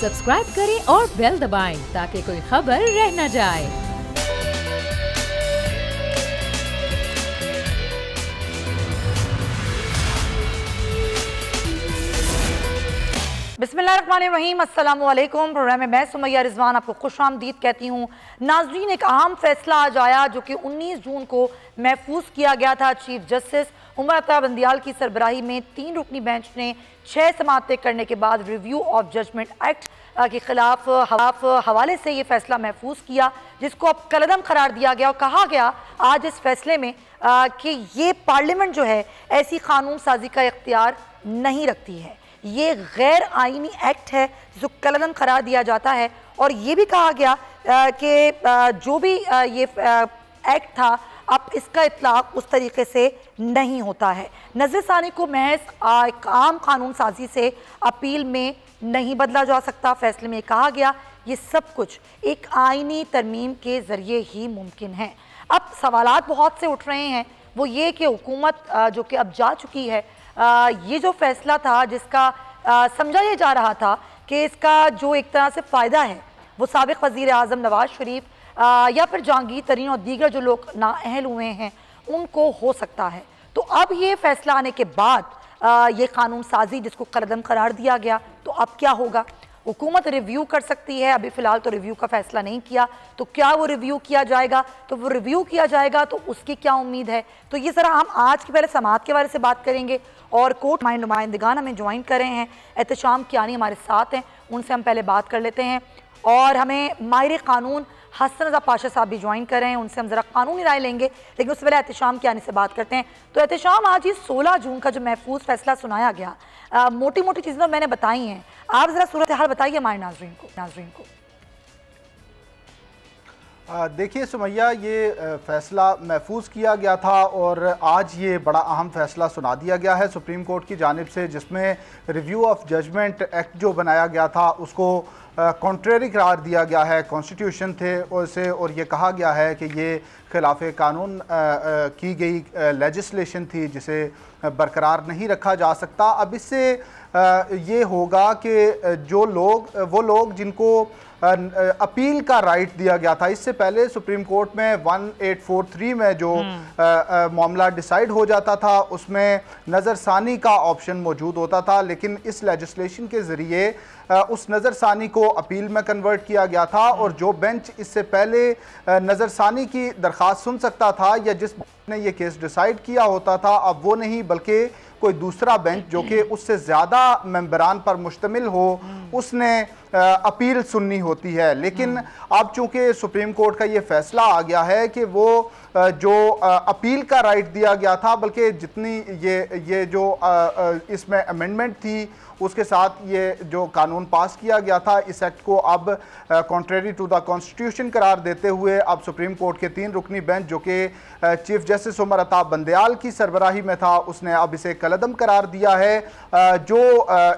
Subscribe करें और bell दबाएं ताकि कोई खबर रह न जाए। बिस्मिल्लाहिर्रहमानिर्रहीम, अस्सलामु अलैकुम। प्रोग्राम में मैं सुमैया रिजवान आपको खुशामदीद कहती हूँ। नाजरीन, एक अहम फैसला आज आया जो कि 19 जून को महफूज किया गया था। चीफ जस्टिस उमर अता बंदियाल की सरबराही में 3 रुकनी बेंच ने 6 समाअतें करने के बाद रिव्यू ऑफ जजमेंट एक्ट के खिलाफ हवाले से ये फैसला महफूज किया, जिसको अब कलअदम करार दिया गया और कहा गया आज इस फैसले में कि ये पार्लियामेंट जो है ऐसी कानून साजी का इख्तियार नहीं रखती है। ये गैर आइनी एक्ट है जो कलअदम करार दिया जाता है। और ये भी कहा गया कि जो भी ये एक्ट था अब इसका इतलाक उस तरीके से नहीं होता है। नज़रसानी को महज एक आम कानून साजी से अपील में नहीं बदला जा सकता। फैसले में कहा गया ये सब कुछ एक आइनी तरमीम के ज़रिए ही मुमकिन है। अब सवालात बहुत से उठ रहे हैं, वो ये कि हुकूमत जो कि अब जा चुकी है, ये जो फैसला था जिसका समझा ये जा रहा था कि इसका जो एक तरह से फ़ायदा है वो साबिक़ वज़ीर आज़म नवाज़ शरीफ या फिर जहांगीर तरीन और दीगर जो लोग नाअहल हुए हैं उनको हो सकता है। तो अब ये फैसला आने के बाद ये कानून साजी जिसको कलअदम करार दिया गया, तो अब क्या होगा? हुकूमत रिव्यू कर सकती है। अभी फ़िलहाल तो रिव्यू का फ़ैसला नहीं किया, तो क्या वो रिव्यू किया जाएगा? तो वो रिव्यू किया जाएगा तो उसकी क्या उम्मीद है? तो ये ज़रा हम आज की पहले समाअत के बारे से बात करेंगे और कोर्ट नुमाइंदगान हमें ज्वाइन कर रहे हैं। एहतशाम कियानी हमारे साथ हैं, उनसे हम पहले बात कर लेते हैं। और हमें माहिर कानून हसन रज़ा पाशा साहब भी ज्वाइन कर रहे हैं, उनसे हम ज़रा कानूनी राय लेंगे। लेकिन उससे पहले एहतशाम कियानी से बात करते हैं। तो एहतशाम, आज ही 16 जून का जो महफूज फैसला सुनाया गया, मोटी मोटी चीज़ें तो मैंने बताई हैं, आप ज़रा सूरत हाल बताइए हमारे नाज़रीन को। देखिए सुमैया, ये फ़ैसला महफूज किया गया था और आज ये बड़ा अहम फ़ैसला सुना दिया गया है सुप्रीम कोर्ट की जानिब से, जिसमें रिव्यू ऑफ जजमेंट एक्ट जो बनाया गया था उसको कॉन्ट्रेरी करार दिया गया है कॉन्स्टिट्यूशन थे उसे, और ये कहा गया है कि ये खिलाफ कानून की गई लेजिस्लेशन थी जिसे बरकरार नहीं रखा जा सकता। अब इससे ये होगा कि वो लोग जिनको अपील का राइट दिया गया था, इससे पहले सुप्रीम कोर्ट में 1843 में जो मामला डिसाइड हो जाता था उसमें नज़रसानी का ऑप्शन मौजूद होता था, लेकिन इस लेजिस्लेशन के ज़रिए उस नज़रसानी को अपील में कन्वर्ट किया गया था। और जो बेंच इससे पहले नज़रसानी की दरख्वास्त सुन सकता था या जिस ने ये केस डिसाइड किया होता था, अब वो नहीं बल्कि कोई दूसरा बेंच जो कि उससे ज़्यादा मेंबरान पर मुश्तमिल हो उसने अपील सुननी होती है। लेकिन अब चूंकि सुप्रीम कोर्ट का ये फैसला आ गया है कि वो जो अपील का राइट दिया गया था, बल्कि जितनी ये जो इसमें अमेंडमेंट थी उसके साथ ये जो कानून पास किया गया था, इस एक्ट को अब कॉन्ट्रेरी टू द कॉन्स्टिट्यूशन करार देते हुए अब सुप्रीम कोर्ट के 3 रुकनी बेंच जो कि चीफ जस्टिस उमर अता बंदियाल की सरबराही में था, उसने अब इसे कलअदम करार दिया है। जो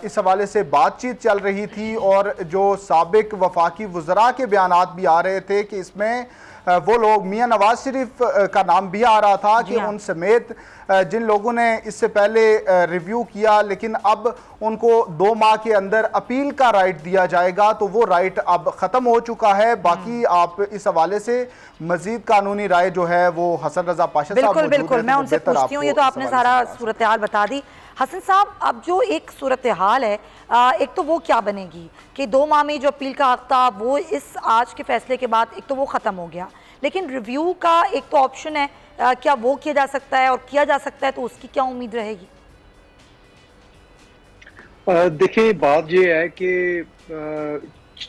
इस हवाले से बातचीत चल रही थी और जो साबिक वफाकी वज़रा के बयानात भी आ रहे थे कि इसमें वो लोग, मियाँ नवाज शरीफ का नाम भी आ रहा था कि उन समेत जिन लोगों ने इससे पहले रिव्यू किया लेकिन अब उनको 2 माह के अंदर अपील का राइट दिया जाएगा, तो वो राइट अब ख़त्म हो चुका है। बाकी आप इस हवाले से मजीद कानूनी राय जो है वो हसन रज़ा पाशा साहब बिल्कुल मैं उनसे पूछती हूँ। ये तो आपने सारा सूरत हाल बता दी। हसन साहब, अब जो एक सूरत हाल है, एक तो वो क्या बनेगी कि 2 माह में जो अपील का हक था वो इस आज के फैसले के बाद एक तो वो ख़त्म हो गया, लेकिन रिव्यू का एक तो ऑप्शन है, क्या वो किया जा सकता है? और किया जा सकता है तो उसकी क्या उम्मीद रहेगी? देखिए, बात ये है कि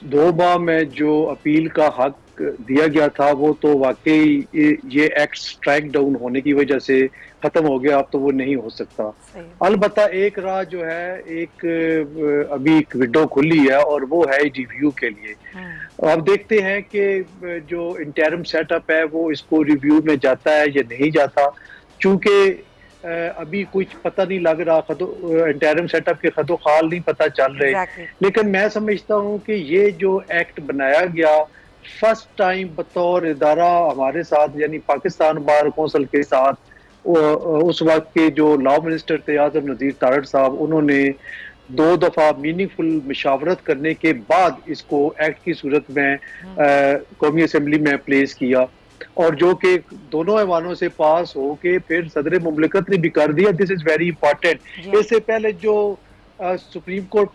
2 माह में जो अपील का हक दिया गया था वो तो वाकई ये एक्ट स्ट्राइक डाउन होने की वजह से खत्म हो गया, अब तो वो नहीं हो सकता। अलबत्ता एक राह जो है, एक अभी एक विंडो खुली है और वो है रिव्यू के लिए। अब देखते हैं कि जो इंटरिम सेटअप है वो इसको रिव्यू में जाता है या नहीं जाता, चूंकि अभी कुछ पता नहीं लग रहा, इंटरिम सेटअप के खतो खाल नहीं पता चल रहे। लेकिन मैं समझता हूँ कि ये जो एक्ट बनाया गया फर्स्ट टाइम बतौर इदारा हमारे साथ, यानी पाकिस्तान बार कौंसिल के साथ, उस वक्त के जो लॉ मिनिस्टर थे आजम नज़ीर तारड़ साहब, उन्होंने 2 दफा मीनिंगफुल मुशावरत करने के बाद इसको एक्ट की सूरत में कौमी असम्बली में प्लेस किया, और जो कि दोनों ऐवानों से पास हो के फिर सदर मुमलिकत ने भी कर दिया। This is very important. इससे पहले जो supreme court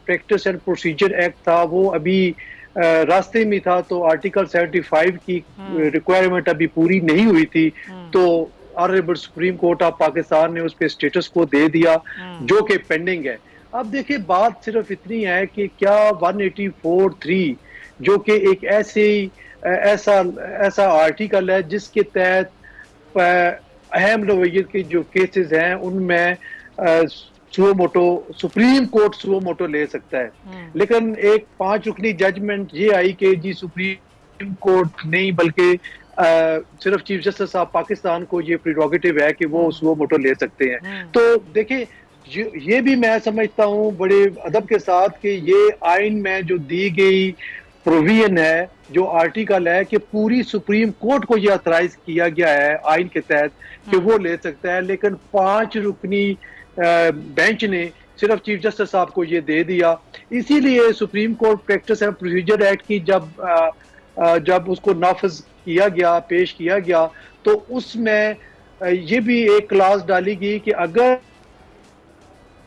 practice and procedure act था वो अभी रास्ते में था, तो आर्टिकल 75 की रिक्वायरमेंट अभी पूरी नहीं हुई थी, तो honourable supreme court of Pakistan ने उस पर स्टेटस को दे दिया जो कि पेंडिंग है। अब देखिए बात सिर्फ इतनी है कि क्या 184(3) जो कि एक ऐसा आर्टिकल है जिसके तहत अहम रवैयत के जो केसेस हैं उनमें suo motu supreme court suo motu ले सकता है, लेकिन एक 5 रुकनी जजमेंट ये आई कि जी सुप्रीम कोर्ट नहीं बल्कि सिर्फ चीफ जस्टिस ऑफ पाकिस्तान को ये प्रीरोगेटिव है कि वो सुओ मोटो ले सकते हैं। तो देखिए ये भी मैं समझता हूँ बड़े अदब के साथ कि ये आइन में जो दी गई प्रोविजन है, जो आर्टिकल है कि पूरी सुप्रीम कोर्ट को ये ऑथराइज किया गया है आइन के तहत कि वो ले सकता है, लेकिन 5 रुकनी बेंच ने सिर्फ चीफ जस्टिस साहब को ये दे दिया। इसीलिए supreme court practice and procedure act की जब उसको नाफिज किया गया, पेश किया गया, तो उसमें ये भी एक क्लास डाली गई कि अगर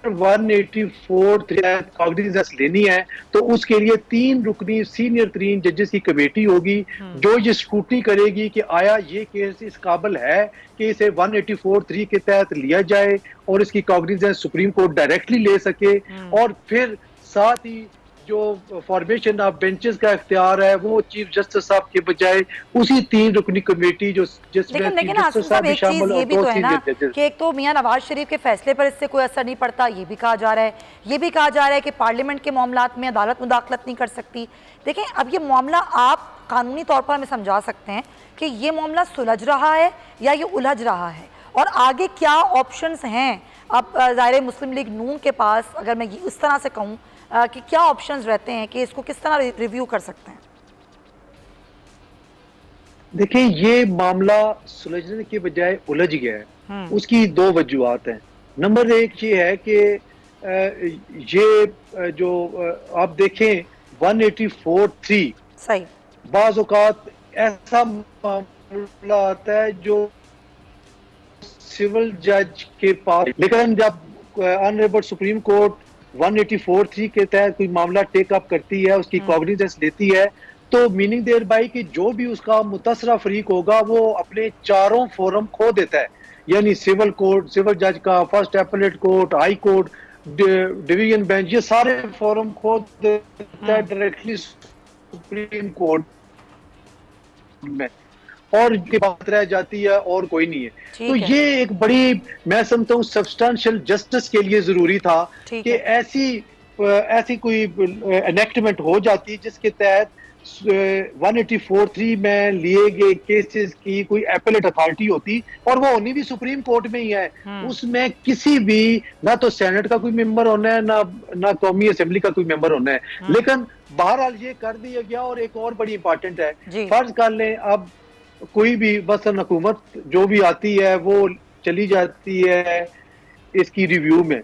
184 कॉग्निजेंस लेनी है तो उसके लिए 3 रुकनी सीनियर 3 जजेस की कमेटी होगी जो ये स्क्रूटनी करेगी कि आया ये केस इस काबिल है कि इसे 184(3) के तहत लिया जाए और इसकी कॉग्निजेंस सुप्रीम कोर्ट डायरेक्टली ले सके, और फिर साथ ही जो फॉर्मेशन ऑफ बेंचेस का इख्तियार है वो चीफ जस्टिस साहब के बजाय उसी 3 रुकनी कमेटी जो जिसमें लेकिन आसिफ साहब एक चीज ये भी तो है ना कि एक तो मियां नवाज शरीफ के फैसले पर इससे कोई असर नहीं पड़ता, ये भी कहा जा रहा है, ये भी कहा जा रहा है कि पार्लियामेंट के मामलात में अदालत मुदाखलत नहीं कर सकती। देखें अब ये मामला आप कानूनी तौर पर हमें समझा सकते हैं कि ये मामला सुलझ रहा है या ये उलझ रहा है, और आगे क्या ऑप्शंस हैं अब ज़ाहिर मुस्लिम लीग नून के पास, अगर मैं इस तरह से कहूँ कि क्या ऑप्शंस रहते हैं कि इसको किस तरह रिव्यू कर सकते हैं? देखिए ये मामला सुलझने के बजाय उलझ गया है, उसकी 2 वजूहात हैं। नंबर 1 ये है कि ये जो आप देखें 184(3) सही बाज़ औक़ात ऐसा मामला आता है जो सिविल जज के पास, लेकिन जब ऑनरेबल सुप्रीम कोर्ट 184(3) के तहत कोई मामला टेक अप करती है, उसकी कॉग्निजेंस लेती है, तो मीनिंग देयर बाई कि जो भी उसका मुतसरा फरीक होगा वो अपने 4 फोरम खो देता है, यानी सिविल कोर्ट, सिविल जज का, first appellate court, high court, division bench, ये सारे फोरम खो देता है डायरेक्टली सुप्रीम कोर्ट में, और ये बात रह जाती है और कोई नहीं है। तो ये एक बड़ी मैं समझता हूँ सब्सटेंशियल जस्टिस के लिए जरूरी था कि ऐसी कोई एनेक्टमेंट हो जाती जिसके तहत 184(3) में लिए गए केसेस की कोई एपेलेट अथॉरिटी होती, और वो होनी भी सुप्रीम कोर्ट में ही है। उसमें किसी भी ना तो सेनेट का कोई मेंबर होना है ना कौमी असेंबली का कोई मेंबर होना है, लेकिन बहरहाल ये कर दिया गया। और एक और बड़ी इंपॉर्टेंट है, फर्ज कर लें अब कोई भी वसन हुकूमत जो भी आती है वो चली जाती है इसकी रिव्यू में,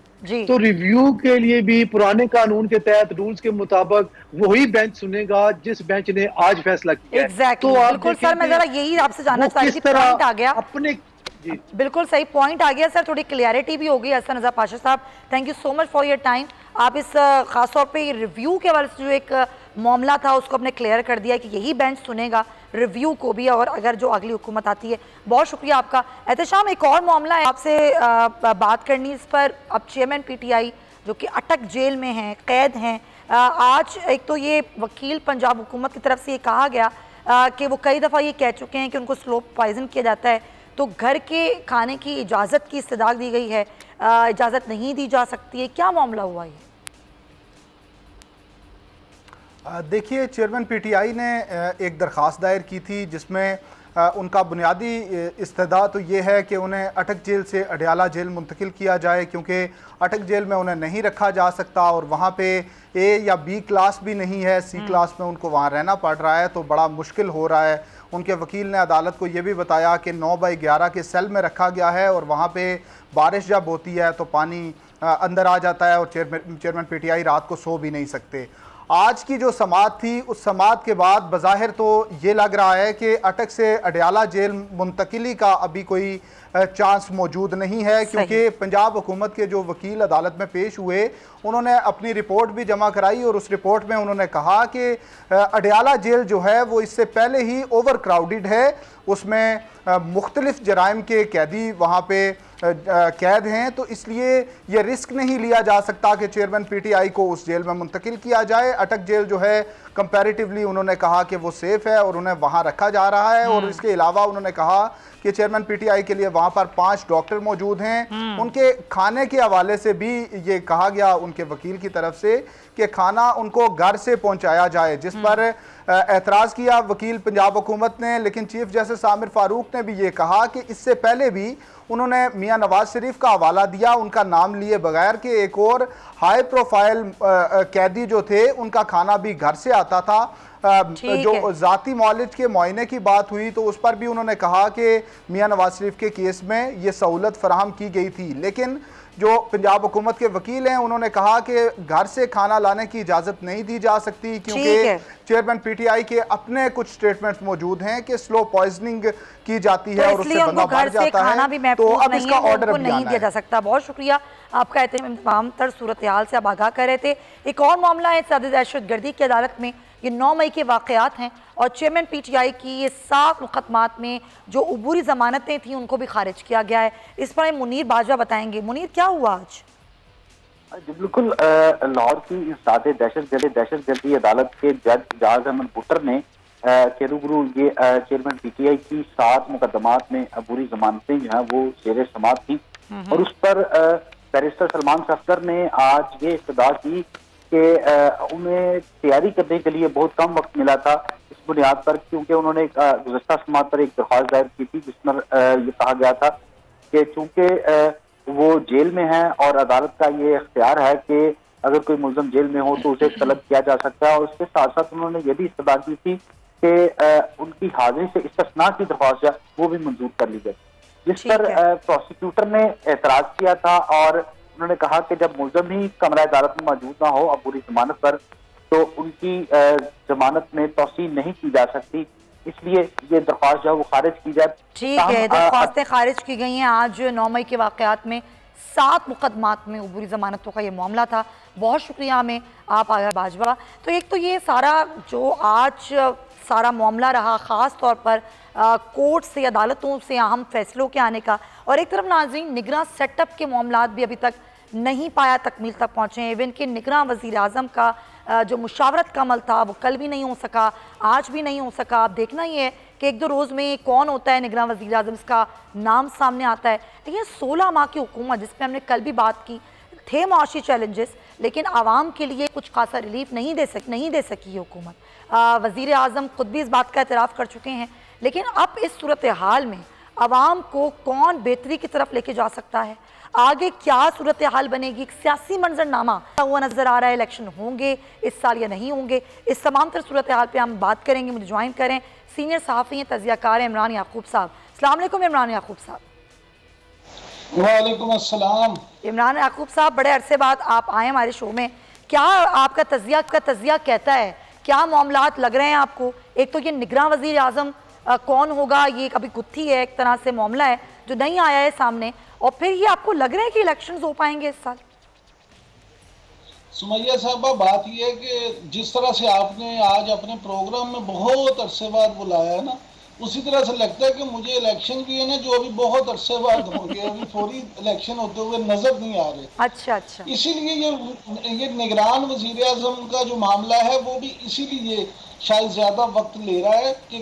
तो रिव्यू के लिए भी पुराने कानून के तहत रूल्स के मुताबिक वही बेंच सुनेगा जिस बेंच ने आज फैसला किया। तो बिल्कुल सर, मैं जरा यही आपसे जानना चाह रही थी, पॉइंट आ गया अपने बिल्कुल सही पॉइंट आ गया सर, थोड़ी क्लियरिटी भी हो गई। हसन रजा पाशा साहब, thank you so much for your time. आप इस खास तौर पे रिव्यू के हवाले से जो एक मामला था उसको अपने क्लियर कर दिया कि यही बेंच सुनेगा रिव्यू को भी, और अगर जो अगली हुकूमत आती है। बहुत शुक्रिया आपका। एहतशाम, एक और मामला है आपसे बात करनी इस पर। अब चेयरमैन PTI जो कि अटक जेल में हैं, कैद हैं, आज एक तो ये वकील पंजाब हुकूमत की तरफ से ये कहा गया कि वो कई दफ़ा ये कह चुके हैं कि उनको स्लो पॉइजन किया जाता है, तो घर के खाने की इजाज़त की इस्तदाद दी गई है, इजाज़त नहीं दी जा सकती है। क्या मामला हुआ ये? देखिए, चेयरमैन PTI ने एक दरख्वास्त दायर की थी जिसमें उनका बुनियादी इस्तदा तो ये है कि उन्हें अटक जेल से अडयाला जेल मुंतकिल किया जाए, क्योंकि अटक जेल में उन्हें नहीं रखा जा सकता और वहाँ पे A या B क्लास भी नहीं है, C क्लास में उनको वहाँ रहना पड़ रहा है, तो बड़ा मुश्किल हो रहा है। उनके वकील ने अदालत को ये भी बताया कि 9x11 के सेल में रखा गया है और वहाँ पे बारिश जब होती है तो पानी अंदर आ जाता है और चेयरमैन पीटीआई रात को सो भी नहीं सकते। आज की जो समाअत थी, उस समाअत के बाद बज़ाहिर तो ये लग रहा है कि अटक से अडयाला जेल मुंतकिली का अभी कोई चांस मौजूद नहीं है, क्योंकि पंजाब हुकूमत के जो वकील अदालत में पेश हुए उन्होंने अपनी रिपोर्ट भी जमा कराई और उस रिपोर्ट में उन्होंने कहा कि अडयाला जेल जो है वो इससे पहले ही ओवर क्राउडेड है, उसमें मुख्तलिफ जराइम के कैदी वहाँ पे कैद हैं, तो इसलिए ये रिस्क नहीं लिया जा सकता कि चेयरमैन पीटीआई को उस जेल में मुंतकिल किया जाए। अटक जेल जो है कंपैरेटिवली उन्होंने कहा कि वो सेफ है और उन्हें वहाँ रखा जा रहा है। और इसके अलावा उन्होंने कहा कि चेयरमैन पीटीआई के लिए वहाँ पर 5 डॉक्टर मौजूद हैं। उनके खाने के हवाले से भी ये कहा गया उनके वकील की तरफ से कि खाना उनको घर से पहुँचाया जाए, जिस पर एतराज़ किया वकील पंजाब हुकूमत ने। लेकिन चीफ जस्टिस आमिर फारूक ने भी ये कहा कि इससे पहले भी उन्होंने मियां नवाज शरीफ का हवाला दिया, उनका नाम लिए बगैर, कि एक और हाई प्रोफाइल कैदी जो थे उनका खाना भी घर से आता था। जो जाती मौलिज के मुआयने की बात हुई तो उस पर भी उन्होंने कहा कि मियां नवाज शरीफ के केस में ये सहूलत फराहम की गई थी। लेकिन जो पंजाब हुकूमत के वकील हैं उन्होंने कहा कि घर से खाना लाने की इजाज़त नहीं दी जा सकती, क्योंकि चेयरमैन पीटीआई के अपने कुछ स्टेटमेंट्स मौजूद हैं कि स्लो पॉइजनिंग की जाती है और उससे बंदा मर जाता है, तो अब इसका ऑर्डर नहीं दिया जा सकता। बहुत शुक्रिया आपका तमाम तर सूरत हाल से आप आगाह कर रहे थे। एक और मामला है सादे दहशतगर्दी की अदालत में, ये 9 मई के वाक़यात हैं और चेयरमैन पीटीआई की ये 7 मुकदमात में जो अबूरी ज़मानतें थीं उनको भी खारिज किया गया है। इस पर मुनीर बाजवा बताएंगे। मुनीर, क्या हुआ आज? जी बिल्कुल, लाहौर की सादे दहशतगर्दी अदालत के जज जाज अहमद बुटर ने के रूबरू ये चेयरमैन पीटीआई की 7 मुकदमात में अबूरी जमानतें जो हैं वो शेर समात थी और उस पर बैरिस्टर सलमान सफदर ने आज ये इस्तदा की कि उन्हें तैयारी करने के लिए बहुत कम वक्त मिला था इस बुनियाद पर, क्योंकि उन्होंने गुज़श्ता समात पर एक दरख्वास्त दायर की थी जिसमें ये कहा गया था कि चूंकि वो जेल में है और अदालत का ये इख्तियार है कि अगर कोई मुलज़म जेल में हो तो उसे तलब किया जा सकता है। और उसके साथ साथ उन्होंने ये भी इस्तदा की थी कि उनकी हाजिरी से इस्तिस्ना की दरख्वास्त है वो भी मंजूर कर ली गई, जिस पर प्रोसिक्यूटर ने एतराज किया था और उन्होंने कहा कि जब मुलज़म ही कमरा अदालत में मौजूद ना हो अबूरी जमानत पर तो उनकी जमानत में तौसील नहीं की जा सकती, इसलिए ये दरख्वास्त जो है वो खारिज की जाए। ठीक है, दरख्वास्तें खारिज की गई हैं। आज 9 मई के वाक़यात में 7 मुकदमात में अबूरी जमानतों का ये मामला था। बहुत शुक्रिया हमें आप आया बाजवा। तो एक तो ये सारा जो आज सारा मामला रहा, ख़ास तौर पर कोर्ट से अदालतों से अहम फैसलों के आने का, और एक तरफ नाज़रीन निगरान सेटअप के मामलात भी अभी तक नहीं पाया तकमील तक पहुँचे हैं। इवन कि निगरान वज़ीर आज़म का जो मुशावरत का अमल था वो कल भी नहीं हो सका, आज भी नहीं हो सका। अब देखना ये है कि 1-2 रोज़ में कौन होता है निगरान वज़ीर आज़म, इसका नाम सामने आता है। लेकिन 16 माह की हुकूमत, जिस पर हमने कल भी बात की, थे मुआशी चैलेंजेस, लेकिन आवाम के लिए कुछ खासा रिलीफ नहीं दे सकी ये हुकूमत। वज़ीर आज़म खुद भी इस बात का एतराफ़ कर चुके हैं। लेकिन अब इस सूरत हाल में आवाम को कौन बेहतरी की तरफ लेके जा सकता है, आगे क्या सूरत हाल बनेगी, एक सियासी मंजरनामा हुआ नज़र आ रहा है। इलेक्शन होंगे इस साल या नहीं होंगे, इस तमाम तर सूरत हाल पर हम बात करेंगे। मुझे ज्वाइन करें सीनियर सहाफ़ी हैं, तज़ियाकार इमरान याकूब साहब। अस्सलाम वालेकुम इमरान याकूब साहब। वालेकुम अस्सलाम। इमरान याकूब साहब, बड़े अरसे बाद आप आए हमारे शो में, क्या आपका तज़िया कहता है, क्या मामलात लग रहे हैं आपको? एक तो ये निगरान वज़ीर आज़म कौन होगा, ये कभी गुत्थी है, एक तरह से मामला है जो नहीं आया है सामने, और फिर ये आपको लग रहा है कि इलेक्शंस हो पाएंगे इस साल? सुमैया साहबा, बात यह है कि जिस तरह से आपने आज अपने प्रोग्राम में बहुत अरसे बाद बुलाया है ना, उसी तरह से लगता है कि मुझे इलेक्शन भी है ना जो अभी बहुत अरसे बाद होंगे, अभी फौरी इलेक्शन होते हुए नजर नहीं आ रहे। अच्छा। इसीलिए ये निगरान वजीर आज़म का जो मामला है वो भी इसीलिए शायद ज्यादा वक्त ले रहा है कि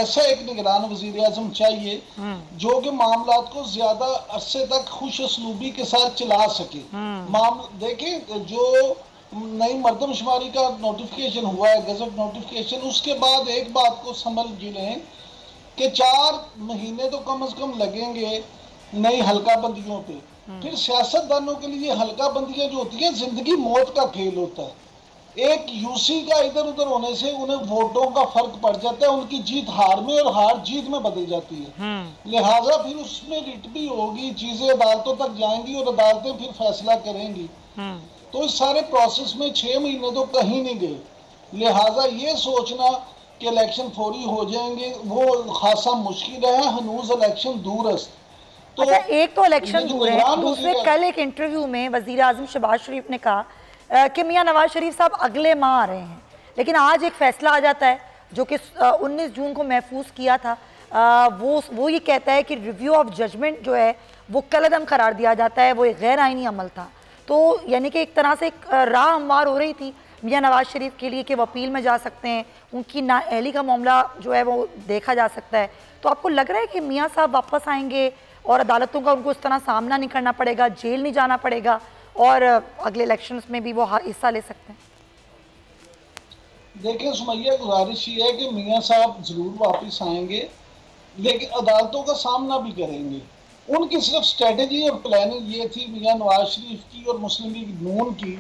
ऐसा एक निगरान वजीर आज़म चाहिए जो कि मामलात को ज्यादा अरसे तक खुश असलूबी के साथ चला सके। देखिए, जो नई मर्दमशुमारी का नोटिफिकेशन हुआ है, गजब नोटिफिकेशन, उसके बाद एक बात को समझ लें कि 4 महीने तो कम से कम लगेंगे नई हल्का बंदियों पे। फिर सियासतदानों के लिए हल्का बंदियां जो होती है जिंदगी मौत का खेल होता है। एक यूसी का इधर उधर होने से उन्हें वोटों का फर्क पड़ जाता है, उनकी जीत हार में और हार जीत में बदल जाती है। लिहाजा फिर उसमें रिट भी होगी, चीजें अदालतों तक जाएंगी और अदालतें फिर फैसला करेंगी। तो इस सारे प्रोसेस में 6 महीने तो कहीं नहीं गए। लिहाजा ये सोचना कि इलेक्शन फौरी हो जाएंगे वो खासा मुश्किल है। हनूज इलेक्शन दूरस्त। तो अच्छा, एक तो इलेक्शन दूर है, दूसरे कल एक इंटरव्यू में वजीर आजम शहबाज शरीफ ने कहा कि मियां नवाज शरीफ साहब अगले माह आ रहे हैं, लेकिन आज एक फैसला आ जाता है जो कि 19 जून को महफूज किया था। वो ये कहता है कि रिव्यू ऑफ जजमेंट जो है वो कलअदम करार दिया जाता है, वो एक गैर आइनी अमल था। तो यानी कि एक तरह से एक राह हमवार हो रही थी मियां नवाज शरीफ के लिए कि वो अपील में जा सकते हैं, उनकी नाअहली का मामला जो है वो देखा जा सकता है। तो आपको लग रहा है कि मियां साहब वापस आएंगे और अदालतों का उनको इस तरह सामना नहीं करना पड़ेगा, जेल नहीं जाना पड़ेगा और अगले इलेक्शंस में भी वो हिस्सा ले सकते हैं? देखिए सुमैया, गुजारिश ये है कि मियां साहब जरूर वापस आएंगे, लेकिन अदालतों का सामना भी करेंगे। उनकी सिर्फ स्ट्रेटेजी और प्लानिंग ये थी मियां नवाज शरीफ की और मुस्लिम लीग नून की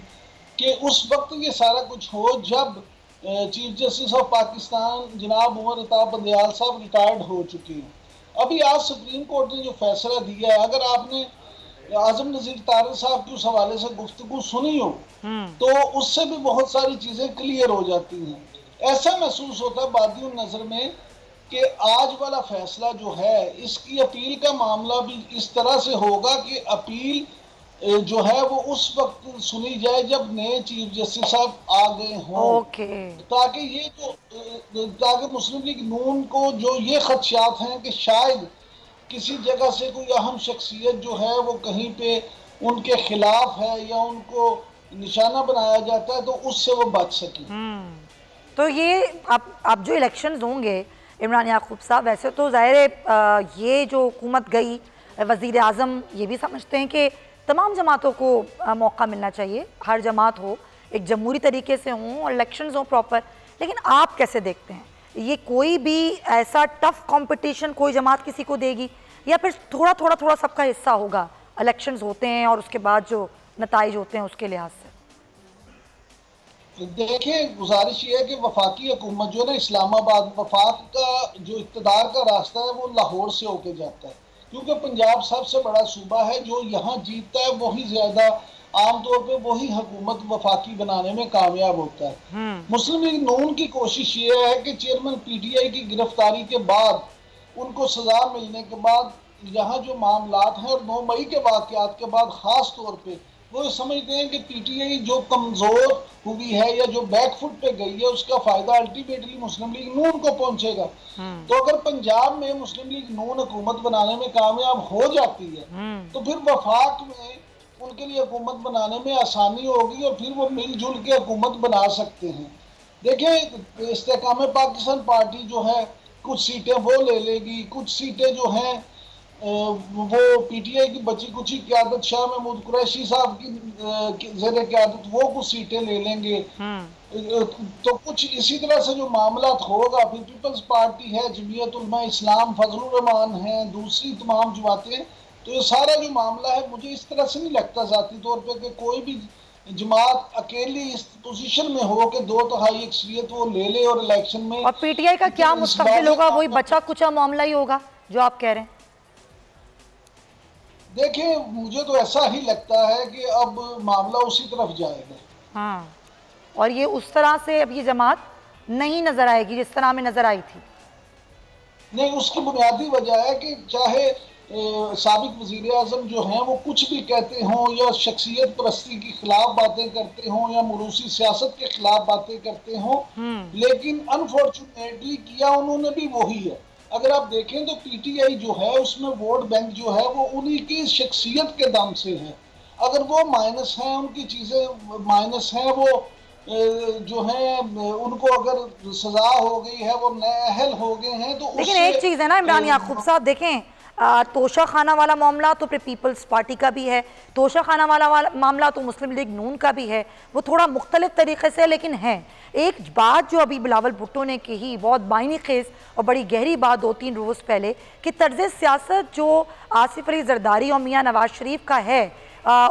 कि उस वक्त ये सारा कुछ हो जब चीफ जस्टिस ऑफ पाकिस्तान जनाब उमर अताब बंदयाल साहब रिटायर्ड हो चुके हैं। अभी आज सुप्रीम कोर्ट ने जो फैसला दिया है, अगर आपने आजम नजीर तारिक साहब के उस हवाले से गुफ्तगू सुनी हो तो उससे भी बहुत सारी चीजें क्लियर हो जाती हैं। ऐसा महसूस होता है बादियों नजर में कि आज वाला फैसला जो है इसकी अपील का मामला भी इस तरह से होगा कि अपील जो है वो उस वक्त सुनी जाए जब नए चीफ जस्टिस साहब आ गए हों, ताकि ये ताकि मुस्लिम लीग नून को जो ये खदशात हैं कि शायद किसी जगह से कोई अहम शख्सियत जो है वो कहीं पे उनके खिलाफ है या उनको निशाना बनाया जाता है, तो उससे वो बच सके। तो ये आप जो इलेक्शंस होंगे इमरान याकूब साहब, वैसे तो ज़ाहिर है ये जो हुकूमत गई, वज़ीर आज़म ये भी समझते हैं कि तमाम जमातों को मौका मिलना चाहिए, हर जमात हो एक जमहूरी तरीके से हों और इलेक्शंस हों प्रॉपर। लेकिन आप कैसे देखते हैं, ये कोई भी ऐसा टफ कंपटीशन कोई जमात किसी को देगी या फिर थोड़ा थोड़ा सबका हिस्सा होगा? इलेक्शंस होते हैं और उसके बाद जो नताइज होते हैं उसके लिहाज से। देखिए, गुजारिश ये है कि वफाकी हुकूमत जो है ना, इस्लामाबाद वफाक का जो इक़्तिदार का रास्ता है वो लाहौर से होके जाता है, क्योंकि पंजाब सबसे बड़ा सूबा है। जो यहाँ जीतता है वही ज्यादा आमतौर पे वही हुकूमत वफाकी बनाने में कामयाब होता है। मुस्लिम लीग नून की कोशिश ये है कि चेयरमैन पीटीआई की गिरफ्तारी के बाद उनको सजा मिलने के बाद यहाँ जो मामलात हैं और 9 मई के वाक़यात के बाद ख़ास तौर पे वो समझते हैं कि पीटीआई जो कमज़ोर हुई है या जो बैकफुट पे गई है उसका फ़ायदा अल्टीमेटली मुस्लिम लीग नून को पहुँचेगा। तो अगर पंजाब में मुस्लिम लीग नून हुकूमत बनाने में कामयाब हो जाती है तो फिर वफाक में उनके लिए हुकूमत बनाने में आसानी होगी और फिर वो मिलजुल के हुकूमत बना सकते हैं। देखिए, इस्तेकाम पाकिस्तान पार्टी जो है कुछ सीटें वो ले लेगी, कुछ सीटें जो हैं वो पीटीआई की बची कुची क़यादत शाह महमूद कुरैशी साहब की ज़ेरे क़यादत वो कुछ सीटें ले लेंगे। तो कुछ इसी तरह से जो मामला होगा, फिर पीपल्स पार्टी है, जमीयत उलमा इस्लाम, फजलुर रहमान है, दूसरी तमाम जमातें। तो ये सारा जो मामला है मुझे इस तरह से नहीं लगता ज़ाती तौर पे कि कोई भी जमात अकेली इस पोजीशन में हो कि 2/3 अक्सरियत वो ले ले और इलेक्शन में। और पीटीआई का क्या मुस्तकबिल होगा? वही बचा कुचा मामला ही होगा जो आप कह रहे हैं? देखिए, मुझे तो ऐसा ही लगता है कि अब मामला उसी तरफ जाएगा। हाँ, और ये उस तरह से अब ये जमात नहीं नजर आएगी जिस तरह में नजर आई थी। नहीं, उसकी बुनियादी वजह है कि चाहे साबिक वजीर आजम जो हैं वो कुछ भी कहते हों या शख्सियत परस्ती के खिलाफ बातें करते हों या मुरूसी सियासत के खिलाफ बातें करते हों, लेकिन अनफॉर्चुनेटली किया उन्होंने भी वही है। अगर आप देखें तो पीटीआई जो है उसमें वोट बैंक जो है वो उन्हीं की शख्सियत के दम से है। अगर वो माइनस हैं, उनकी चीज़ें माइनस हैं, वो जो है उनको अगर सजा हो गई है, वो नाअहल हो गए हैं, तो लेकिन एक चीज़ है ना इमरान याकूब साहब, देखें तोशा खाना वाला मामला तो फिर पीपल्स पार्टी का भी है, तोशा खाना वाला मामला तो मुस्लिम लीग नून का भी है, वो थोड़ा मुख्तलिफ तरीके से लेकिन है। एक बात जो अभी बिलावल भुट्टो ने कही, बहुत बाइनी खेज और बड़ी गहरी बात 2-3 रोज़ पहले, कि तर्ज सियासत जो आसिफ अली जरदारी और मियां नवाज शरीफ का है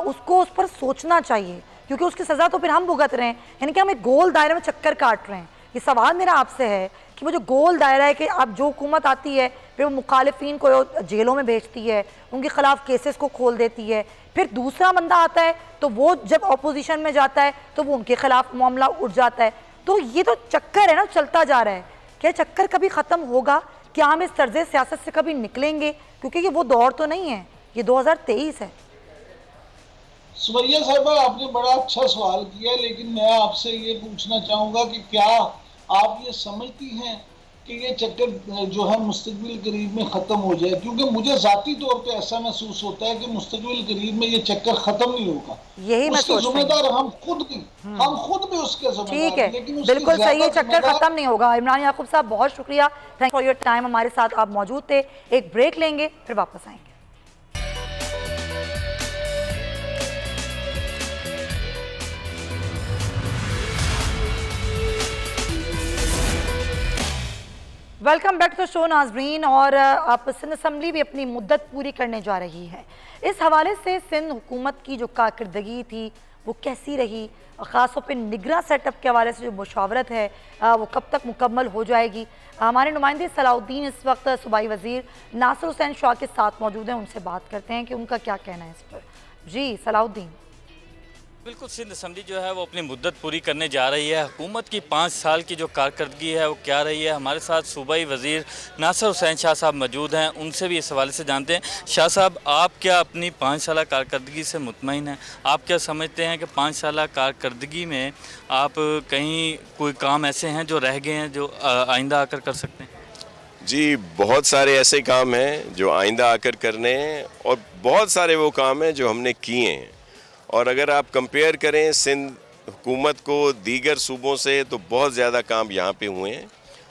उसको उस पर सोचना चाहिए, क्योंकि उसकी सज़ा तो फिर हम भुगत रहे हैं, यानी कि हम एक गोल दायरे में चक्कर काट रहे हैं। ये सवाल मेरा आपसे है कि वो जो गोल दायरा है कि अब जो हुकूमत आती है फिर वो मुखालिफिन को जेलों में भेजती है, उनके खिलाफ केसेस को खोल देती है, फिर दूसरा बंदा आता है तो वो जब अपोजिशन में जाता है तो वो उनके खिलाफ मामला उठ जाता है। तो ये तो चक्कर है ना, चलता जा रहा है। क्या चक्कर कभी ख़त्म होगा? क्या हम इस तर्ज़ सियासत से कभी निकलेंगे? क्योंकि ये वो दौर तो नहीं है, ये 2023 है। सुमैया साहबा, आपने बड़ा अच्छा सवाल किया, लेकिन मैं आपसे ये पूछना चाहूँगा कि क्या आप ये समझती हैं कि ये चक्कर जो है मुस्तकबिल करीब में ख़त्म हो जाए? क्योंकि मुझे ज़ाती तौर पे ऐसा महसूस होता है कि मुस्तकबिल करीब में ये चक्कर ख़त्म नहीं होगा। यही मैं उसके जिम्मेदार हम खुद भी उसके जिम्मेदार हैं। लेकिन बिल्कुल सही है, चक्कर ख़त्म नहीं होगा। इमरान याकूब साहब, बहुत शुक्रिया, थैंक फॉर योर टाइम। हमारे साथ आप मौजूद थे। एक ब्रेक लेंगे, फिर वापस आएंगे। वेलकम बैक टू शो नाजरीन। और अब सिंध असम्बली भी अपनी मुद्दत पूरी करने जा रही है। इस हवाले से सिंध हुकूमत की जो कारकर्दगी थी वो कैसी रही, ख़ासतौर पर निगरां सेटअप के हवाले से जो मुशावरत है वो कब तक मुकम्मल हो जाएगी। हमारे नुमाइंदे सलाउद्दीन इस वक्त सूबाई वज़ीर नासिर हुसैन शाह के साथ मौजूद हैं, उनसे बात करते हैं कि उनका क्या कहना है इस पर। जी सलाउद्दीन। बिल्कुल, सिंध असम्बली जो है वो अपनी मुद्दत पूरी करने जा रही है। हुकूमत की 5 साल की जो कारकर्दगी है वो क्या रही है, हमारे साथ सूबाई वज़ीर नासिर हुसैन शाह साहब मौजूद हैं, उनसे भी इस हवाले से जानते हैं। शाह साहब, आप क्या अपनी 5 साल कारकर्दगी से मुतमईन हैं? आप क्या समझते हैं कि 5 साल कारकर्दगी में आप कहीं कोई काम ऐसे हैं जो रह गए हैं जो आइंदा आकर कर सकते हैं? जी, बहुत सारे ऐसे काम हैं जो आइंदा आकर करने हैं और बहुत सारे वो काम हैं जो हमने किए हैं। और अगर आप कंपेयर करें सिंध हुकूमत को दीगर सूबों से तो बहुत ज़्यादा काम यहाँ पे हुए हैं।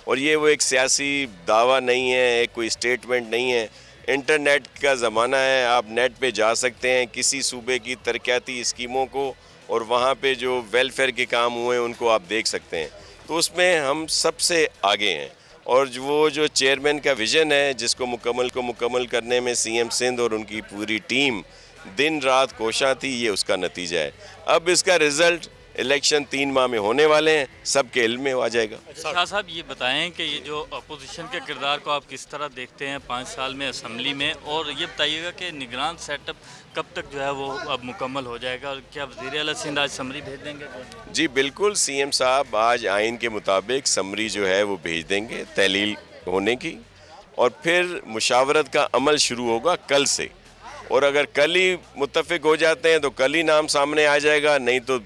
और ये वो एक सियासी दावा नहीं है, एक कोई स्टेटमेंट नहीं है। इंटरनेट का ज़माना है, आप नेट पे जा सकते हैं किसी सूबे की तरक्याती स्कीमों को और वहाँ पे जो वेलफेयर के काम हुए हैं उनको आप देख सकते हैं। तो उसमें हम सबसे आगे हैं। और वो जो चेयरमैन का विज़न है जिसको मुकम्मल करने में सीएम सिंध और उनकी पूरी टीम दिन रात कोशा थी, ये उसका नतीजा है। अब इसका रिज़ल्ट इलेक्शन 3 माह में होने वाले हैं, सबके इल्म में आ जाएगा। शाह साहब, ये बताएं कि ये जो अपोजिशन के किरदार को आप किस तरह देखते हैं 5 साल में असम्बली में, और ये बताइएगा कि निगरान सेटअप कब तक जो है वो अब मुकम्मल हो जाएगा, और क्या वज़ीर आला सिंध आज समरी भेज देंगे? जी बिल्कुल, सीएम साहब आज आइन के मुताबिक समरी जो है वो भेज देंगे तहलील होने की, और फिर मुशावरत का अमल शुरू होगा कल से। और अगर कल ही मुत्तफिक हो जाते हैं तो कल ही नाम सामने आ जाएगा, नहीं तो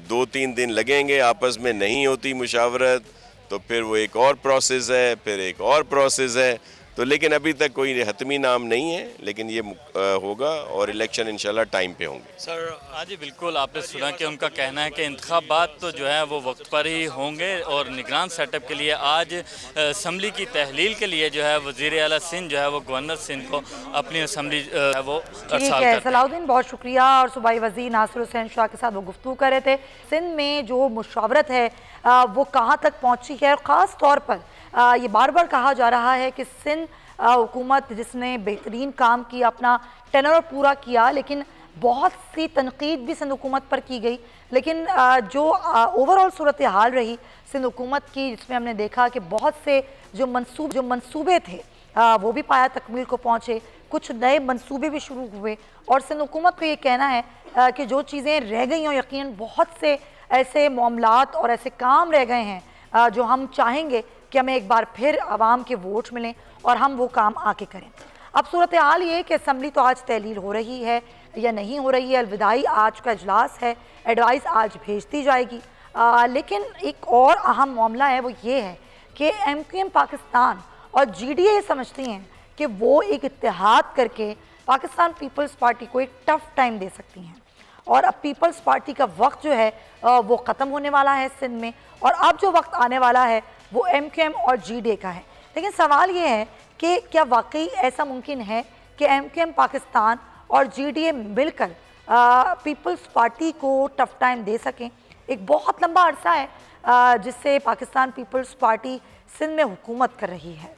2-3 दिन लगेंगे। आपस में नहीं होती मुशावरत तो फिर वो एक और प्रोसेस है, फिर एक और प्रोसेस है। तो लेकिन अभी तक कोई हतमी नाम नहीं है, लेकिन ये होगा और इलेक्शन इंशाल्लाह टाइम पे होंगे। सर, हाँ जी बिल्कुल, आपने सुना कि उनका कहना है कि इंतखाबात तो जो है वो वक्त पर ही होंगे, और निगरान सेटअप के लिए आज असम्बली की तहलील के लिए जो है वज़ीर आला सिंध जो है वो गवर्नर सिंध को अपनी असम्बली वो ठीक है। सलाउद्दीन, बहुत शुक्रिया। और सूबाई वज़ीर नासिर हुसैन शाह के साथ वो गुफ्तगू कर रहे थे। सिंध में जो मुशावरत है वो कहाँ तक पहुँची है, और ख़ास तौर पर ये बार बार कहा जा रहा है कि सिंध हुकूमत जिसने बेहतरीन काम किया, अपना टेनर पूरा किया, लेकिन बहुत सी तनकीद भी सिंध हुकूमत पर की गई। लेकिन जो ओवरऑल सूरत हाल रही सिंध हुकूमत की, जिसमें हमने देखा कि बहुत से जो मंसूबे थे वो भी पाया तकमील को पहुँचे, कुछ नए मंसूबे भी शुरू हुए। और सिंध हुकूमत को ये कहना है कि जो चीज़ें रह गई हों, यकीनन बहुत से ऐसे मामलात और ऐसे काम रह गए हैं जो हम चाहेंगे कि हमें एक बार फिर आवाम के वोट मिलें और हम वो काम आके करें। अब सूरत हाल ये कि असम्बली तो आज तहलील हो रही है या नहीं हो रही है, अलविदाई आज का इजलास है, एडवाइस आज भेज दी जाएगी। लेकिन एक और अहम मामला है, वो ये है कि MQM पाकिस्तान और GDA समझती हैं कि वो एक इत्तेहाद करके पाकिस्तान पीपल्स पार्टी को एक टफ टाइम दे सकती हैं। और अब पीपल्स पार्टी का वक्त जो है वो ख़त्म होने वाला है सिंध में, और अब जो वक्त आने वाला है वो MQM और GDA का है। लेकिन सवाल ये है कि क्या वाकई ऐसा मुमकिन है कि MQM पाकिस्तान और GDA मिलकर पीपल्स पार्टी को टफ टाइम दे सकें? एक बहुत लंबा अरसा है जिससे पाकिस्तान पीपल्स पार्टी सिंध में हुकूमत कर रही है।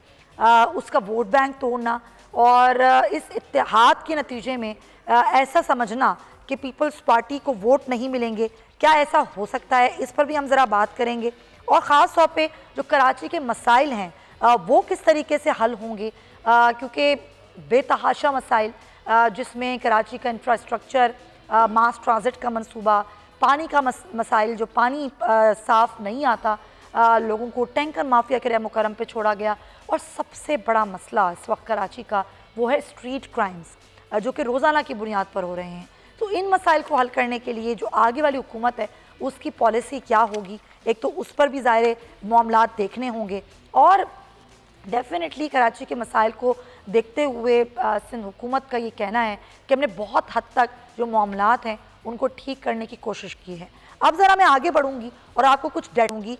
उसका वोट बैंक तोड़ना और इस इत्तेहाद के नतीजे में ऐसा समझना कि पीपल्स पार्टी को वोट नहीं मिलेंगे, क्या ऐसा हो सकता है? इस पर भी हम ज़रा बात करेंगे। और ख़ास तौर पे जो कराची के मसाइल हैं वो किस तरीके से हल होंगे, क्योंकि बेतहाशा मसाइल जिसमें कराची का इंफ्रास्ट्रक्चर, मास ट्रांजिट का मंसूबा, पानी का मसाइल, जो पानी साफ़ नहीं आता, लोगों को टैंकर माफिया के रहमो करम पे छोड़ा गया, और सबसे बड़ा मसला इस वक्त कराची का वो है स्ट्रीट क्राइम्स, जो कि रोज़ाना की बुनियाद पर हो रहे हैं। तो इन मसाइल को हल करने के लिए जो आगे वाली हुकूमत है उसकी पॉलिसी क्या होगी, एक तो उस पर भी ज़ाहिर मामलात देखने होंगे, और डेफिनेटली कराची के मसाइल को देखते हुए सिंध हुकूमत का ये कहना है कि हमने बहुत हद तक जो मामलात हैं उनको ठीक करने की कोशिश की है। अब ज़रा मैं आगे बढ़ूँगी और आपको कुछ डेटा दूँगी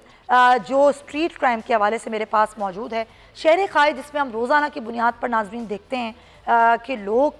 जो स्ट्रीट क्राइम के हवाले से मेरे पास मौजूद है। शहर खाई, जिसमें हम रोज़ाना की बुनियाद पर नाज़रीन देखते हैं कि लोग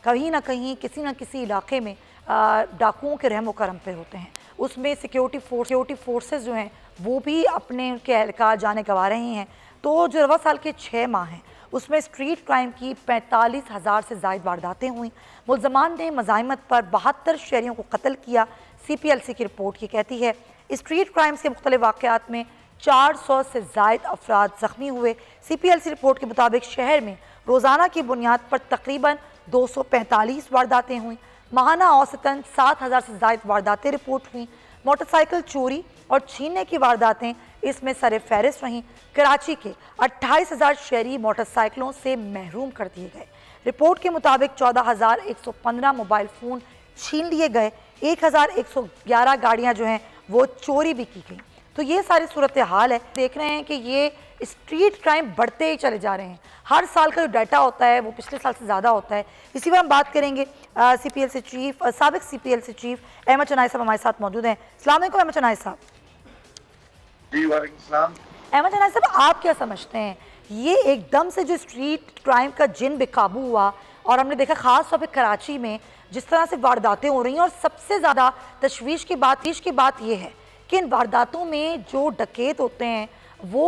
कहीं ना कहीं किसी न किसी इलाके में डाकुओं के रहमो करम पे होते हैं। उसमें सिक्योरिटी फोर्सेस जो हैं वो भी अपने उनके एहलकार जाने गंवा रहे हैं। तो जो 9 साल के 6 माह हैं उसमें स्ट्रीट क्राइम की 45,000 से ज़ायद वारदातें हुई। मुल्ज़मान ने मज़ाहिमत पर 72 शहरियों को कत्ल किया। CPLC की रिपोर्ट ये कहती है स्ट्रीट क्राइम्स के मुख्तलिफ वाक़यात में 400 से ज़ायद अफराद ज़ख्मी हुए। CPLC रिपोर्ट के मुताबिक शहर में रोज़ाना की बुनियाद पर तकरीबन 245 वारदातें हुई। माहाना औसतन 7,000 से ज़ायद वारदातें रिपोर्ट हुई। मोटरसाइकिल चोरी और छीनने की वारदातें इसमें सर फहरिस्त रहीं। कराची के 28,000 शहरी मोटरसाइकिलों से महरूम कर दिए गए। रिपोर्ट के मुताबिक 14,115 मोबाइल फ़ोन छीन लिए गए। 1,111 गाड़ियां जो हैं वो चोरी भी की गई। तो ये सारी सूरत हाल है। देख रहे हैं कि ये स्ट्रीट क्राइम बढ़ते ही चले जा रहे हैं। हर साल का जो डाटा होता है वो पिछले साल से ज़्यादा होता है। इसी पर हम बात करेंगे। CPLC चीफ, साबिक CPLC चीफ अहमद चनाई साहब हमारे साथ मौजूद हैं। अस्सलाम वालेकुम अहमद चनाई साहब। जी वालेकुम सलाम। अहमद चनाई साहब, आप क्या समझते हैं ये एकदम से जो स्ट्रीट क्राइम का जिन बेकाबू हुआ, और हमने देखा ख़ास तौर पर कराची में जिस तरह से वारदातें हो रही हैं, और सबसे ज़्यादा तशवीश की बात ये है कि इन वारदातों में जो डकैत होते हैं वो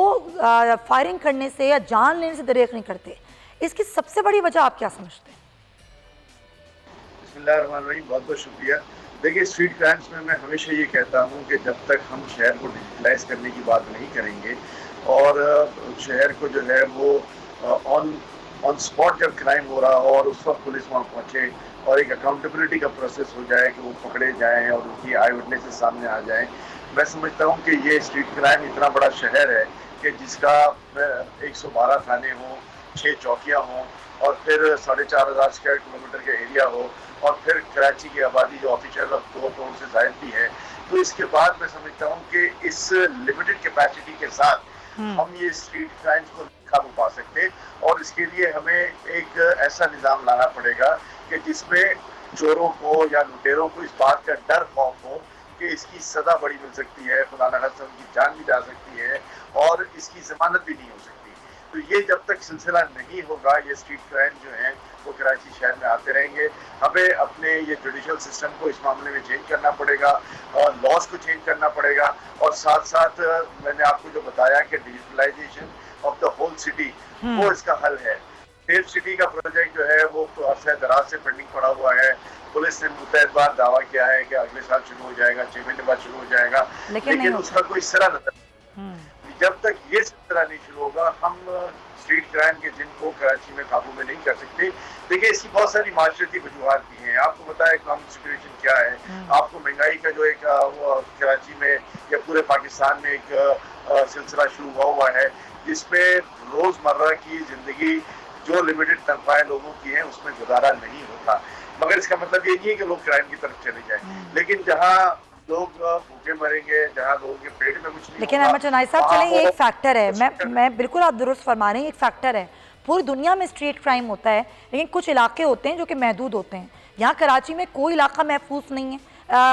फायरिंग करने से या जान लेने से दरेक नहीं करते, इसकी सबसे बड़ी वजह आप क्या समझते हैं? बिस्मिल्लाहिर्रहमानिर्रहीम, बहुत बहुत शुक्रिया। देखिए, स्ट्रीट क्राइम्स में मैं हमेशा ये कहता हूँ कि जब तक हम शहर को डिजिटलाइज करने की बात नहीं करेंगे और शहर को जो है वो ऑन स्पॉट जब क्राइम हो रहा हो और उस वक्त पुलिस वहाँ पहुँचे और एक अकाउंटेबिलिटी का प्रोसेस हो जाए कि वो पकड़े जाएं और उनकी आई विटनेसेस सामने आ जाएं। मैं समझता हूँ कि ये स्ट्रीट क्राइम इतना बड़ा शहर है कि जिसका 112 थाने हों, 6 चौकियाँ हों और फिर 4,500 स्क्वायर किलोमीटर का एरिया हो और फिर कराची की आबादी जो ऑफिशियल 2 करोड़ से ज़ायद भी है। तो इसके बाद मैं समझता हूँ कि इस लिमिटेड कैपेसिटी के साथ हम ये स्ट्रीट क्राइम्स को काबू पा सकते, और इसके लिए हमें एक ऐसा निज़ाम लाना पड़ेगा कि जिसमें चोरों को या लुटेरों को इस बात का डर खौफ हो कि इसकी सज़ा बड़ी मिल सकती है, खुदा न खास्ता उनकी जान भी जा सकती है और इसकी ज़मानत भी नहीं हो सकती। तो ये जब तक सिलसिला नहीं होगा, ये स्ट्रीट क्राइम जो हैं वो कराची शहर में आते रहेंगे। हमें अपने ये जुडिशल सिस्टम को इस मामले में चेंज करना पड़ेगा और लॉज को चेंज करना पड़ेगा, और साथ साथ मैंने आपको जो बताया कि digitalisation of the whole city वो इसका हल है। सेफ सिटी का प्रोजेक्ट जो है वो अरसे दराज से पेंडिंग पड़ा हुआ है। पुलिस ने मुतहद दावा किया है कि अगले साल शुरू हो जाएगा, 6 महीने बाद शुरू हो जाएगा, लेकिन उसका कोई सिरा नजर जब तक ये सिलसिला नहीं शुरू होगा हम स्ट्रीट क्राइम के जिनको कराची में काबू में नहीं कर सकते। देखिए, इसकी बहुत सारी माशरती वजूहात भी हैं। आपको पता है इकोनॉमिक सिचुएशन क्या है, आपको महंगाई का जो एक कराची में या पूरे पाकिस्तान में एक सिलसिला शुरू हुआ है जिसमें रोजमर्रा की जिंदगी जो लिमिटेड तनख्वाहें लोगों की हैं उसमें गुजारा नहीं होता। मगर इसका मतलब ये नहीं है कि लोग क्राइम की तरफ चले जाएं, लेकिन जहाँ लोग भूखे मरेंगे, जहाँ लोगों के पेट में कुछ नहीं, लेकिन अहमद चनाई साहब चलें, ये एक फैक्टर है। मैं बिल्कुल, आप दुरुस्त फरमा रहे हैं, एक फैक्टर है। पूरी दुनिया में स्ट्रीट क्राइम होता है, लेकिन कुछ इलाके होते हैं जो कि महदूद होते हैं। यहाँ कराची में कोई इलाका महफूज नहीं है।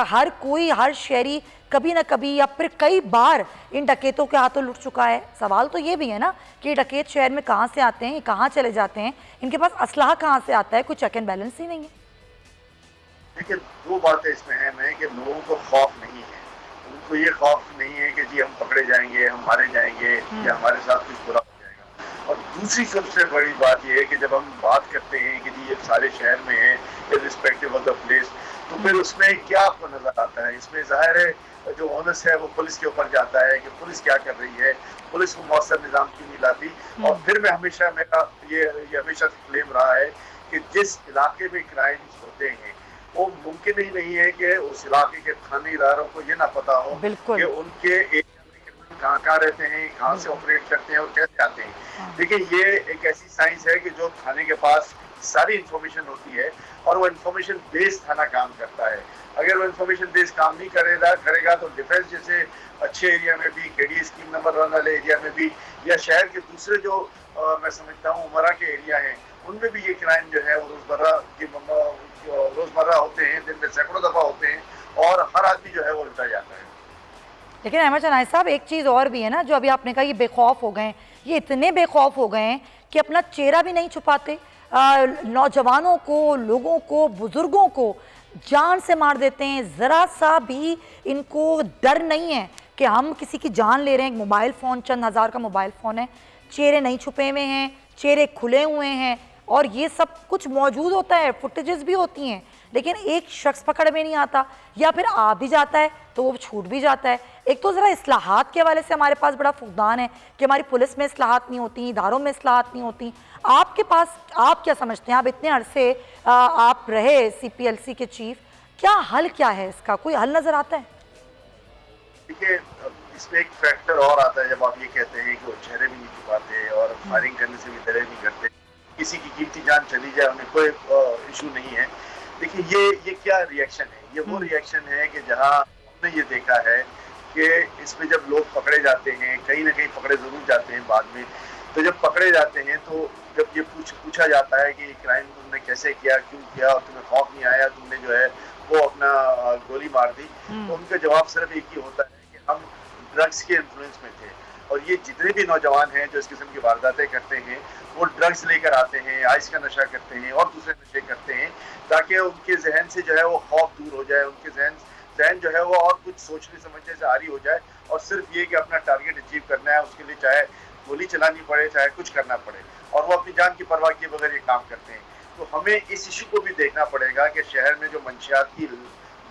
हर शहरी कभी ना कभी या फिर कई बार इन डकैतों के हाथों लुट चुका है। सवाल तो ये भी है ना कि डकैत शहर में कहाँ से आते हैं, कहाँ चले जाते हैं, इनके पास असलाह कहाँ से आता है, कोई चेक एंड बैलेंस ही नहीं है। देखिए, 2 बातें इसमें हैं कि लोगों को खौफ नहीं है। उनको ये खौफ नहीं है कि जी हम पकड़े जाएंगे, हम मारे जाएंगे या हमारे साथ कुछ बुरा हो जाएगा। और दूसरी सबसे बड़ी बात ये है कि जब हम बात करते हैं कि जी ये सारे शहर में है, इर्रिस्पेक्टिव ऑफ द प्लेस, तो फिर उसमें क्या आपको नजर आता है? इसमें जाहिर है जो ओनस है वो पुलिस के ऊपर जाता है कि पुलिस क्या कर रही है, पुलिस को मौसर निजाम क्यों नहीं लाती। और फिर मैं हमेशा मेरा ये हमेशा क्लेम रहा है कि जिस इलाके में क्राइम्स होते हैं वो मुमकिन ही नहीं है कि उस इलाके के थानेदारों को ये ना पता हो कि उनके कहाँ रहते हैं, कहाँ से ऑपरेट करते हैं और कैसे आते हैं। देखिए ये एक ऐसी साइंस है कि जो थाने के पास सारी इंफॉर्मेशन होती है और वो इंफॉर्मेशन बेस्ड थाना काम करता है। अगर वो इंफॉर्मेशन बेस्ड काम नहीं करेगा तो डिफेंस जैसे अच्छे एरिया में भी, केडी स्कीम नंबर 1 वाले एरिया में भी, या शहर के दूसरे जो मैं समझता हूँ उमरा के एरिया हैं, उनमें भी ये क्राइम जो है वो रोजमर्रा होते हैं, दिन में सैकड़ों दफा होते हैं और हर आदमी जो है वो उल्टा जाता है। लेकिन अहमद शहनाई साहब एक चीज़ और भी है ना, जो अभी आपने कहा ये बेखौफ हो गए हैं, ये इतने बेखौफ हो गए हैं कि अपना चेहरा भी नहीं छुपाते, नौजवानों को, लोगों को, बुजुर्गों को जान से मार देते हैं। ज़रा सा भी इनको डर नहीं है कि हम किसी की जान ले रहे हैं। मोबाइल फ़ोन, चंद हज़ार का मोबाइल फ़ोन है, चेहरे नहीं छुपे हुए हैं, चेहरे खुले हुए हैं और ये सब कुछ मौजूद होता है, फुटेजेस भी होती हैं, लेकिन एक शख्स पकड़ में नहीं आता या फिर आ भी जाता है तो वो छूट भी जाता है। एक तो ज़रा इस्लाहात के हवाले से हमारे पास बड़ा फुकदान है कि हमारी पुलिस में इस्लाहात नहीं होती, इदारों में इस्लाहात नहीं होती। आपके पास आप क्या समझते हैं? आप इतने अरसे आप रहे CPLC के चीफ, क्या हल क्या है इसका? कोई हल नज़र आता है? देखिए इसमें एक फैक्टर और आता है जब आप ये कहते हैं कि वो चेहरे भी नहीं छुपाते और फायरिंग करने से भी डरे नहीं करते, किसी की कीमती जान चली जाए उन्हें कोई इशू नहीं है। देखिए ये क्या रिएक्शन है? ये वो रिएक्शन है कि जहाँ हमने ये देखा है कि इसमें जब लोग पकड़े जाते हैं, कहीं ना कहीं पकड़े जरूर जाते हैं बाद में, तो जब पकड़े जाते हैं तो जब ये पूछा जाता है कि ये क्राइम तुमने कैसे किया, क्यों किया और तुम्हें खौफ नहीं आया, तुमने जो है वो अपना गोली मार दी, तो उनका जवाब सिर्फ एक ही होता है कि हम ड्रग्स के इन्फ्लुएंस में थे। और ये जितने भी नौजवान हैं जो इस किस्म की वारदातें करते हैं वो ड्रग्स लेकर आते हैं, आइस का नशा करते हैं और दूसरे नशे करते हैं ताकि उनके जहन से जो है वो खौफ दूर हो जाए, उनके जहन जो है वो और कुछ सोचने समझने से आरी हो जाए और सिर्फ ये कि अपना टारगेट अचीव करना है, उसके लिए चाहे गोली चलानी पड़े, चाहे कुछ करना पड़े, और वो अपनी जान की परवाह किए बगैर ये काम करते हैं। तो हमें इस इशू को भी देखना पड़ेगा कि शहर में जो मंशियात की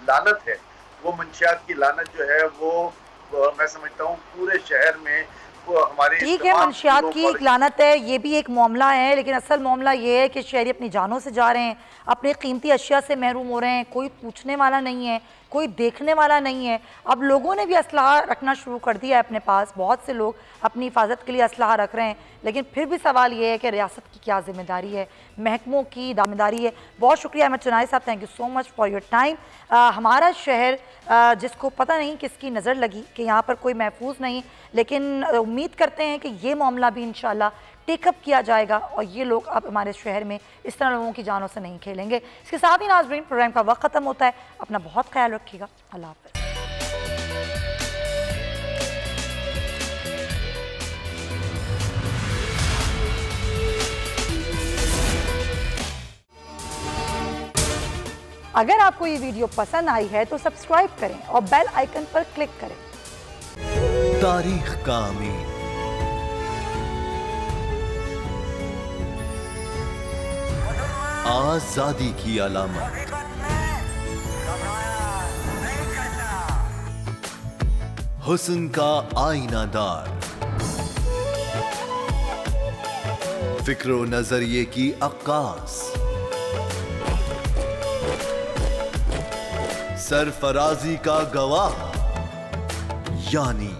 लानत है, वो मंशियात की लानत जो है वो मैं समझता हूँ पूरे शहर में हमारे, ठीक है, मंशियात की एक लानत है, ये भी एक मामला है, लेकिन असल मामला ये है कि शहरी अपनी जानों से जा रहे हैं, अपने कीमती अशिया से महरूम हो रहे हैं, कोई पूछने वाला नहीं है, कोई देखने वाला नहीं है। अब लोगों ने भी असलाह रखना शुरू कर दिया है अपने पास, बहुत से लोग अपनी हिफाजत के लिए असलाह रख रहे हैं, लेकिन फिर भी सवाल ये है कि रियासत की क्या जिम्मेदारी है, महकमों की जिम्मेदारी है। बहुत शुक्रिया अहमद शहनाई साहब, thank you so much for your time. हमारा शहर जिसको पता नहीं किसकी नज़र लगी कि यहाँ पर कोई महफूज नहीं, लेकिन उम्मीद करते हैं कि ये मामला भी इंशाल्लाह टेकअप किया जाएगा और ये लोग अब हमारे शहर में इस तरह लोगों की जानों से नहीं खेलेंगे। इसके साथ ही नाज़रीन, प्रोग्राम का वक्त ख़त्म होता है, अपना बहुत ख्याल रखिएगा, अल्लाह हाफ़िज़। अगर आपको ये वीडियो पसंद आई है तो सब्सक्राइब करें और बेल आइकन पर क्लिक करें। तारीख का अमीन, आजादी की अलामत, हुस्न का आईनादार, फिक्र नजरिए की अक्कास, सरफराजी का गवाह, यानी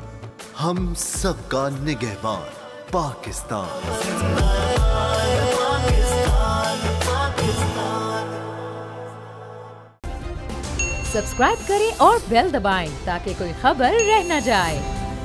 हम सबका निगहबान पाकिस्तान। सब्सक्राइब करें और बेल दबाएं ताकि कोई खबर रह न जाए।